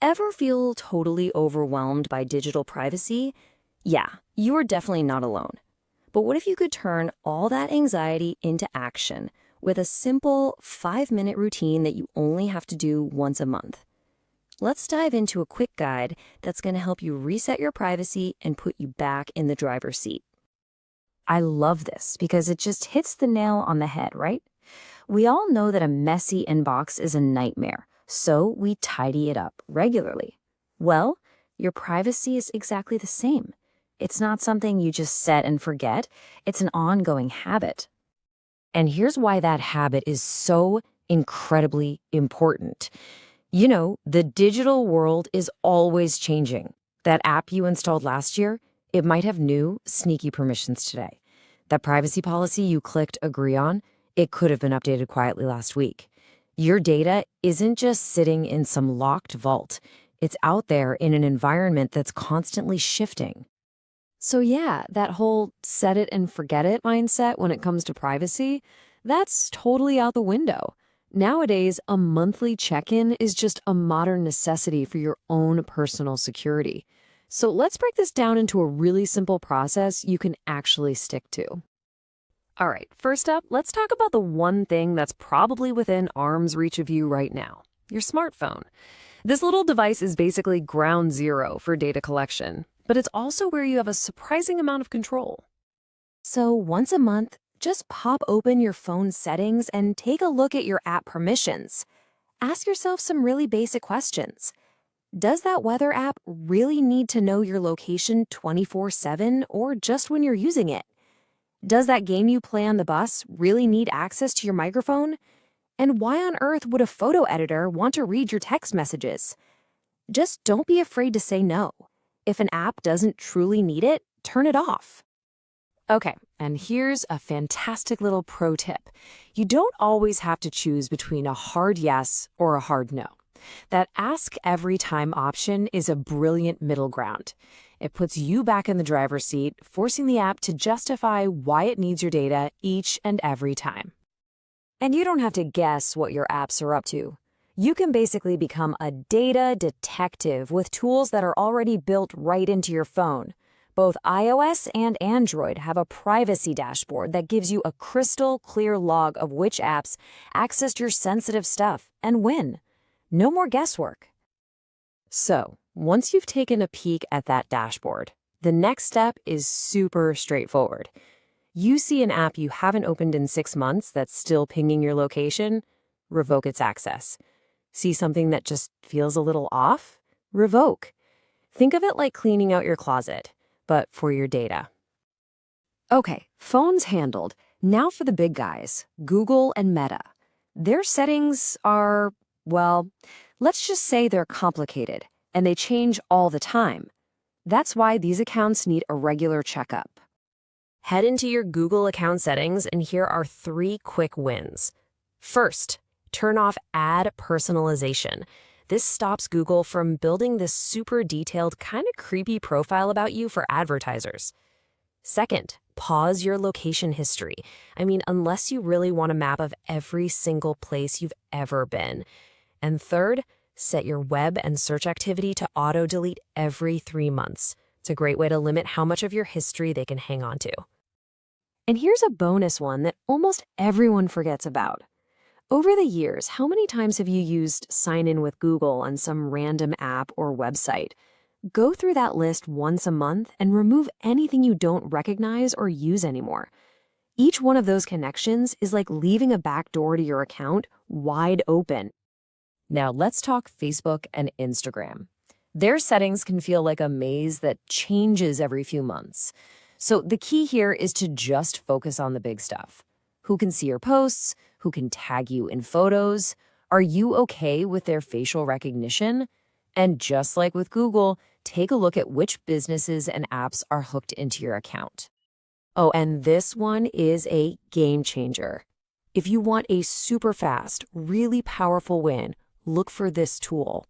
Ever feel totally overwhelmed by digital privacy? Yeah, you are definitely not alone. But what if you could turn all that anxiety into action with a simple 5-minute routine that you only have to do once a month? Let's dive into a quick guide that's going to help you reset your privacy and put you back in the driver's seat. I love this because it just hits the nail on the head, right? We all know that a messy inbox is a nightmare, so we tidy it up regularly. Well, your privacy is exactly the same. It's not something you just set and forget. It's an ongoing habit. And here's why that habit is so incredibly important. You know, the digital world is always changing. That app you installed last year, it might have new, sneaky permissions today. That privacy policy you clicked agree on, it could have been updated quietly last week. Your data isn't just sitting in some locked vault. It's out there in an environment that's constantly shifting. So yeah, that whole set it and forget it mindset when it comes to privacy, that's totally out the window. Nowadays, a monthly check-in is just a modern necessity for your own personal security. So let's break this down into a really simple process you can actually stick to. All right, first up, let's talk about the one thing that's probably within arm's reach of you right now, your smartphone. This little device is basically ground zero for data collection, but it's also where you have a surprising amount of control. So once a month, just pop open your phone's settings and take a look at your app permissions. Ask yourself some really basic questions. Does that weather app really need to know your location 24/7 or just when you're using it? Does that game you play on the bus really need access to your microphone? And why on earth would a photo editor want to read your text messages? Just don't be afraid to say no. If an app doesn't truly need it, turn it off. Okay, and here's a fantastic little pro tip. You don't always have to choose between a hard yes or a hard no. That ask every time option is a brilliant middle ground. It puts you back in the driver's seat, forcing the app to justify why it needs your data each and every time. And you don't have to guess what your apps are up to. You can basically become a data detective with tools that are already built right into your phone. Both iOS and Android have a privacy dashboard that gives you a crystal clear log of which apps accessed your sensitive stuff and when. No more guesswork. So, once you've taken a peek at that dashboard, the next step is super straightforward. You see an app you haven't opened in 6 months that's still pinging your location? Revoke its access. See something that just feels a little off? Revoke. Think of it like cleaning out your closet, but for your data. Okay, phones handled. Now for the big guys, Google and Meta. Their settings are, well, let's just say they're complicated, and they change all the time. That's why these accounts need a regular checkup. Head into your Google account settings, and here are 3 quick wins. First, turn off ad personalization. This stops Google from building this super detailed, kind of creepy profile about you for advertisers. Second, pause your location history. I mean, unless you really want a map of every single place you've ever been. And third, set your web and search activity to auto-delete every 3 months. It's a great way to limit how much of your history they can hang on to. And here's a bonus one that almost everyone forgets about. Over the years, how many times have you used Sign In with Google on some random app or website? Go through that list once a month and remove anything you don't recognize or use anymore. Each one of those connections is like leaving a back door to your account wide open. Now let's talk Facebook and Instagram. Their settings can feel like a maze that changes every few months. So the key here is to just focus on the big stuff. Who can see your posts? Who can tag you in photos? Are you okay with their facial recognition? And just like with Google, take a look at which businesses and apps are hooked into your account. Oh, and this one is a game changer. If you want a super fast, really powerful win, look for this tool.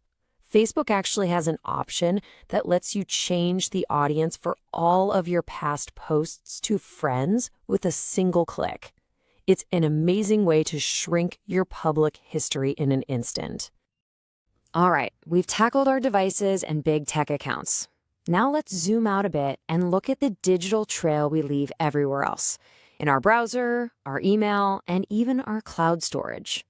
Facebook actually has an option that lets you change the audience for all of your past posts to friends with a single click. It's an amazing way to shrink your public history in an instant. All right, we've tackled our devices and big tech accounts. Now let's zoom out a bit and look at the digital trail we leave everywhere else, in our browser, our email, and even our cloud storage.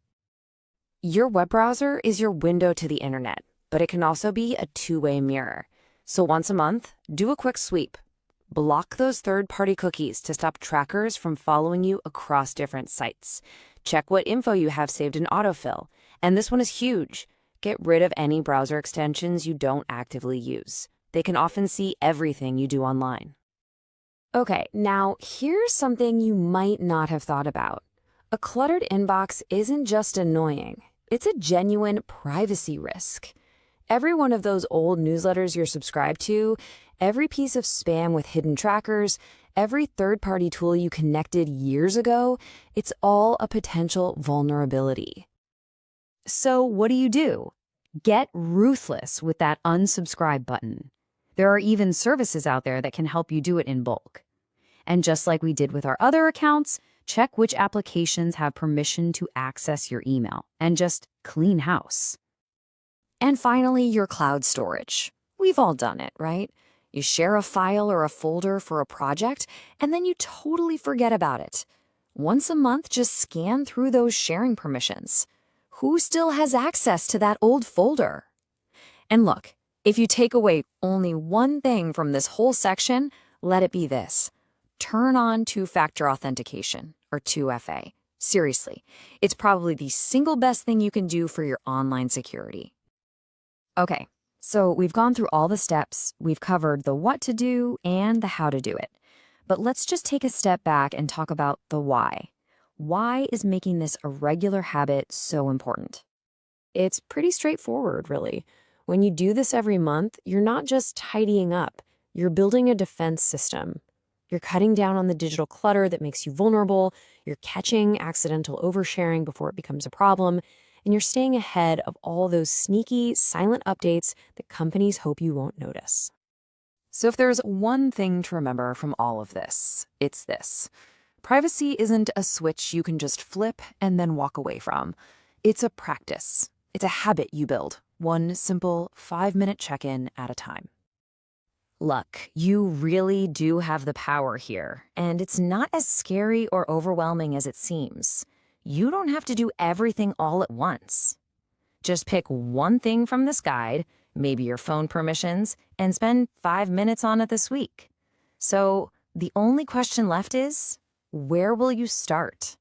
Your web browser is your window to the internet, but it can also be a two-way mirror. So once a month, do a quick sweep. Block those third-party cookies to stop trackers from following you across different sites. Check what info you have saved in autofill. And this one is huge. Get rid of any browser extensions you don't actively use. They can often see everything you do online. Okay, now here's something you might not have thought about. A cluttered inbox isn't just annoying. It's a genuine privacy risk. Every one of those old newsletters you're subscribed to, every piece of spam with hidden trackers, every third-party tool you connected years ago, it's all a potential vulnerability. So what do? Get ruthless with that unsubscribe button. There are even services out there that can help you do it in bulk. And just like we did with our other accounts, check which applications have permission to access your email and just clean house. And finally, your cloud storage. We've all done it, right? You share a file or a folder for a project, and then you totally forget about it. Once a month, just scan through those sharing permissions. Who still has access to that old folder? And look, if you take away only one thing from this whole section, let it be this. Turn on two-factor authentication, or 2FA. Seriously, it's probably the single best thing you can do for your online security. Okay, so we've gone through all the steps, we've covered the what to do and the how to do it. But let's just take a step back and talk about the why. Why is making this a regular habit so important? It's pretty straightforward, really. When you do this every month, you're not just tidying up, you're building a defense system. You're cutting down on the digital clutter that makes you vulnerable, you're catching accidental oversharing before it becomes a problem, and you're staying ahead of all those sneaky, silent updates that companies hope you won't notice. So if there's one thing to remember from all of this, it's this. Privacy isn't a switch you can just flip and then walk away from. It's a practice. It's a habit you build, one simple 5-minute check-in at a time. Look, you really do have the power here, and it's not as scary or overwhelming as it seems. You don't have to do everything all at once. Just pick one thing from this guide, maybe your phone permissions, and spend 5 minutes on it this week. So the only question left is, where will you start?